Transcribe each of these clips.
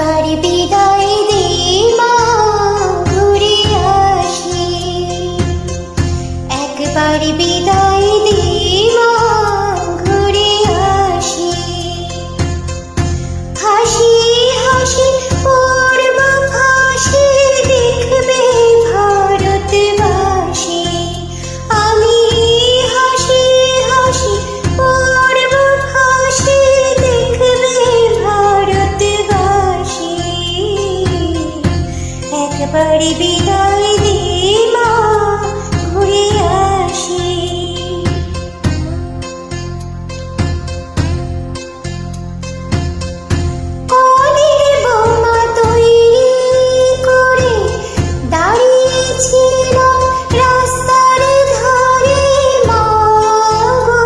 একবার বিদায় দে মা, ঘুরে আসি। একবার বিদায় দে মা, ঘুরে আসি। হাসি হাসি পড়ব ফাঁসি, দেখবে ভারতবাসী। আমি হাসি হাসি পড়ব ফাঁসি, দেখবে ভারতবাসী। একবার বিদায় দে মা, ঘুরে আসি। কলের বোমা তৈরি করে দাঁড়িয়েছিলাম রাস্তার ধারে মা গো।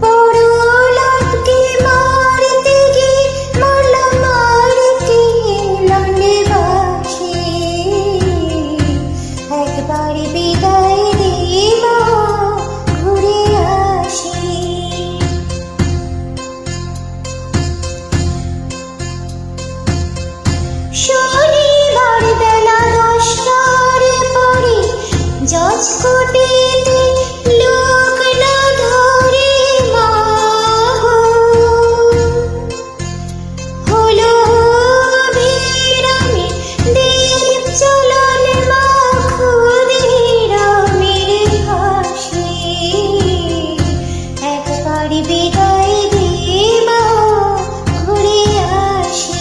পরলোককে মারতে গিয়ে মরলাম মারতে লন্ডনবাসী। একবার বিদায় দে মা, ঘুরে আসি। শনিবার বেলা 10টার পরে জজকোর্টেতে লোক না ধরে মা গো। হলো অভিরামে দেব চলন মা, ক্ষুদিরামের ফাঁসি। একবার বিদায় দে মা, ঘুরে আসি।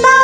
Bye.